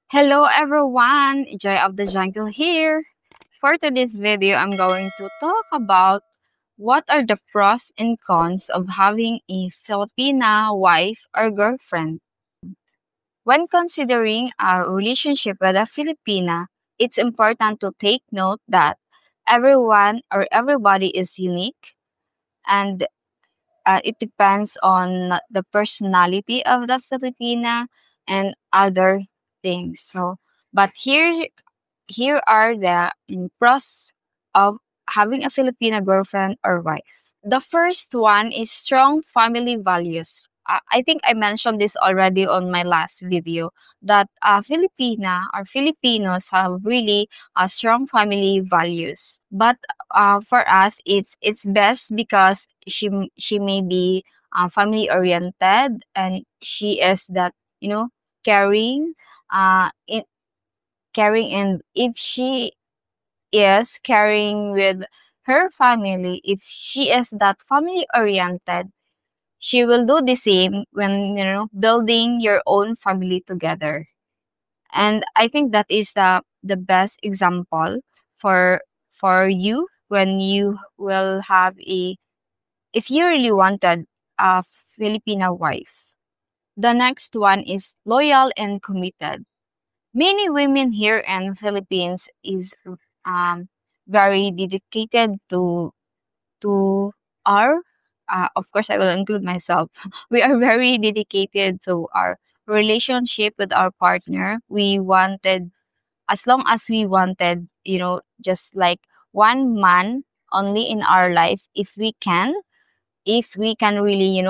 Hello everyone, Joy of the Jungle here. For today's video, I'm going to talk about what are the pros and cons of having a Filipina wife or girlfriend. When considering a relationship with a Filipina, it's important to take note that everyone or everybody is unique and it depends on the personality of the Filipina and other things. But here are the pros of having a Filipina girlfriend or wife. The first one is strong family values. I think I mentioned this already on my last video that Filipina or Filipinos have really strong family values. But for us, it's best because she may be family oriented and she is that caring, caring, and if she is caring with her family, if she is that family oriented, she will do the same when building your own family together. And I think that is the best example for you when you will have a if you really wanted a Filipina wife. The next one is loyal and committed. Many women here in Philippines is um, very dedicated to our of course I will include myself. We are very dedicated to our relationship with our partner. We wanted as long as we wanted, just like one man only in our life if we can really,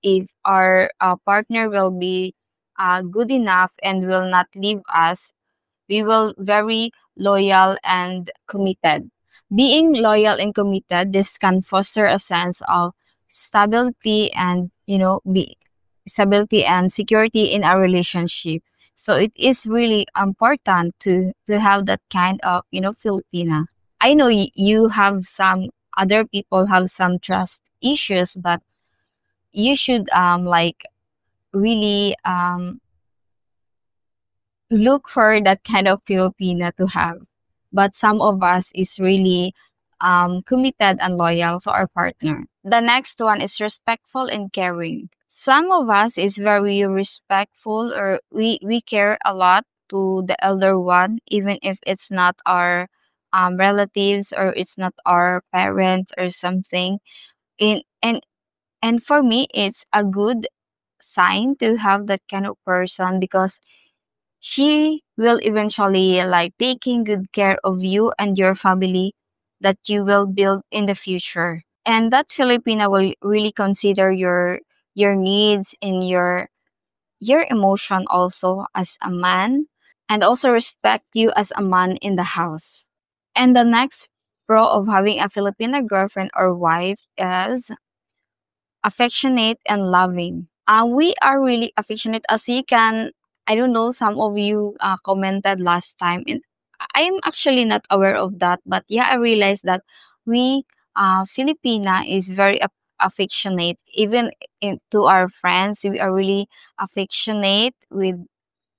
if our partner will be good enough and will not leave us, we will very loyal and committed. Being loyal and committed, this can foster a sense of stability and be stability and security in our relationship. So it is really important to have that kind of Filipina. I know you have some other people have some trust issues, but you should like really look for that kind of Filipina to have. But some of us is really committed and loyal to our partner. The next one is respectful and caring. Some of us is very respectful or we care a lot to the elder one, even if it's not our relatives or it's not our parents or something. In and for me, it's a good sign to have that kind of person because she will eventually like taking good care of you and your family that you will build in the future. And that Filipina will really consider your needs and your emotion also as a man and also respect you as a man in the house. And the next pro of having a Filipina girlfriend or wife is affectionate and loving. We are really affectionate as you can. I don't know, some of you commented last time, and I'm actually not aware of that. But yeah, I realized that we, Filipina, is very affectionate. Even to our friends, we are really affectionate with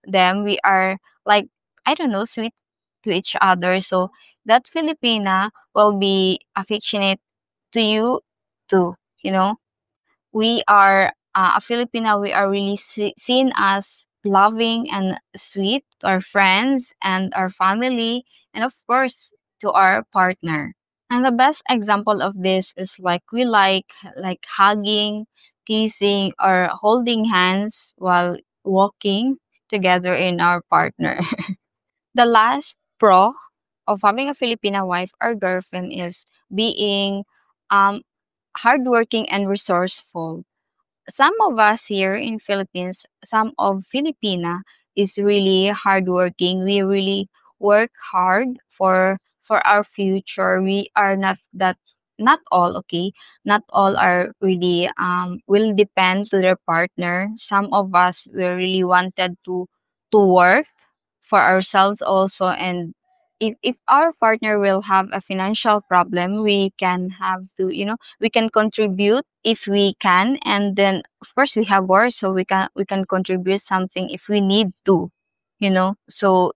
them. We are like, I don't know, sweet to each other. So that Filipina will be affectionate to you too, you know we are a Filipina. We are really seen as loving and sweet to our friends and our family, and of course to our partner. And the best example of this is like we like hugging, kissing, or holding hands while walking together in our partner. The last pro of having a Filipina wife or girlfriend is being um hardworking and resourceful. Some of us here in Philippines, some of Filipina is really hardworking. We really work hard for our future. We are not all, okay. Not all are really will depend to their partner. Some of us we really wanted to work for ourselves also, and if our partner will have a financial problem, we can have to, we can contribute if we can, and then of course we have work, so we can contribute something if we need to, So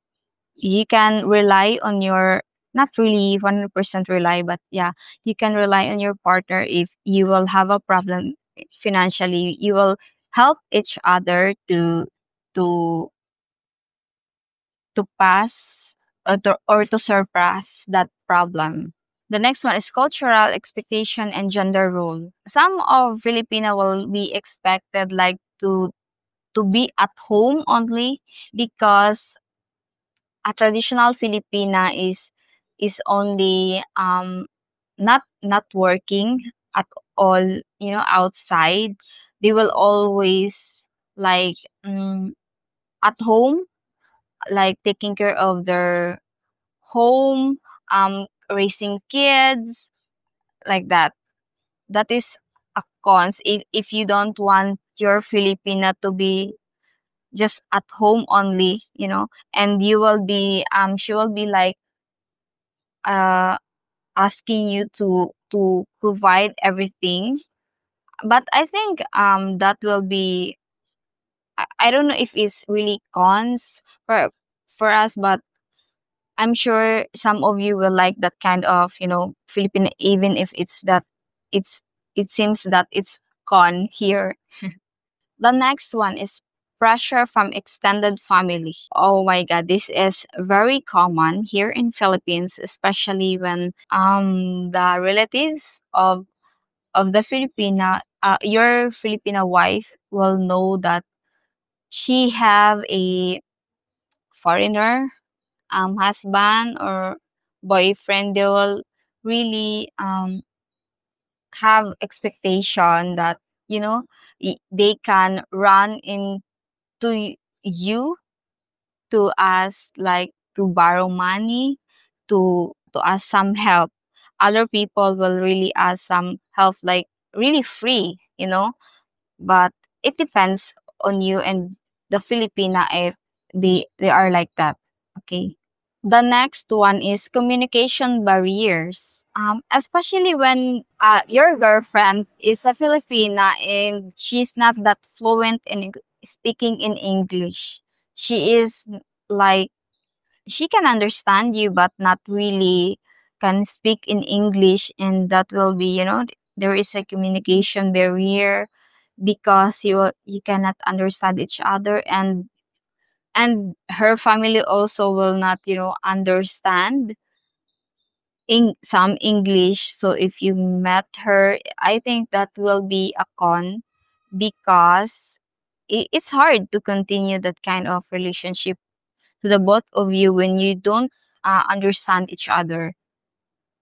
you can rely on your, not really 100% rely, but yeah, you can rely on your partner. If you will have a problem financially, you will help each other to pass, or to surpass that problem. The next one is cultural expectation and gender role. Some of Filipino will be expected like to be at home only, because a traditional Filipina is only not working at all, outside. They will always like, at home, like taking care of their home, raising kids, like that. That is a cons if you don't want your Filipina to be just at home only, and you will be she will be like uh asking you to provide everything. But I think that will be, I don't know if it's really cons for us, but I'm sure some of you will like that kind of, Filipino, even if it's it seems that it's con here. The next one is pressure from extended family. Oh my god, this is very common here in Philippines, especially when the relatives of the Filipina, your Filipina wife will know that she have a foreigner husband or boyfriend. They will really have expectation that, they can run into you to ask, like, to borrow money, to ask some help. Other people will really ask some help, like, really free, but it depends on you and the Filipina if they are like that. Okay. The next one is communication barriers. Especially when your girlfriend is a Filipina and she's not that fluent in speaking in English. She is like, she can understand you but not really can speak in English, and that will be, there is a communication barrier, because you cannot understand each other, and her family also will not, understand in some English. So if you met her, I think that will be a con, because it's hard to continue that kind of relationship to the both of you when you don't understand each other.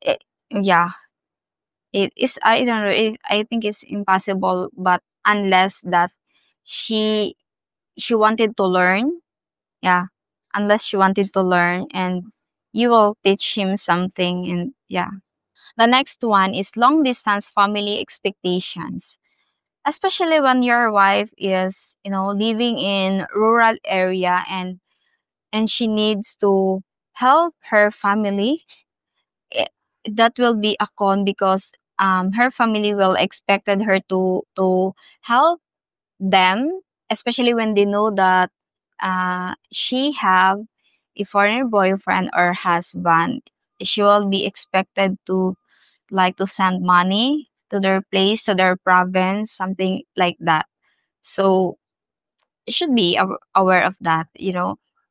It, yeah, it is. I don't know. I think it's impossible, but unless that she she wanted to learn, yeah, unless she wanted to learn, and you will teach him something, and yeah. The next one is long distance family expectations. Especially when your wife is, living in rural area, and she needs to help her family. eh, that will be a con, because her family will expected her to help them, especially when they know that she have a foreigner boyfriend or husband. She will be expected to, like, to send money to their place, to their province, something like that. So you should be aware of that,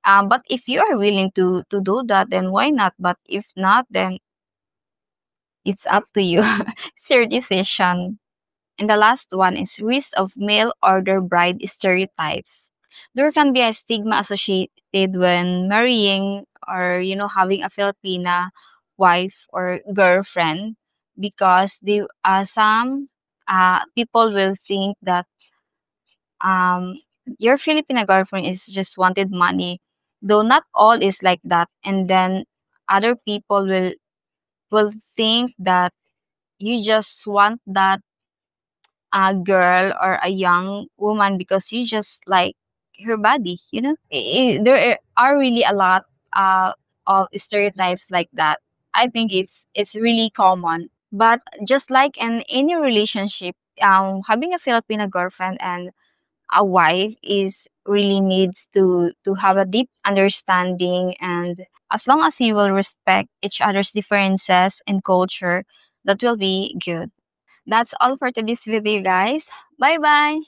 but if you are willing to do that, then why not? But if not, then it's up to you. It's your decision. And the last one is risk of mail order bride stereotypes. There can be a stigma associated when marrying, or, having a Filipina wife or girlfriend, because some people will think that your Filipina girlfriend is just wanted money, though not all is like that. And then other people will think that you just want that a girl or a young woman because you just like her body, there are really a lot of stereotypes like that. I think it's really common, but just like in any relationship, having a Filipino girlfriend and a wife is really needs to have a deep understanding, and as long as you will respect each other's differences and culture, that will be good. That's all for today's video, guys. Bye bye.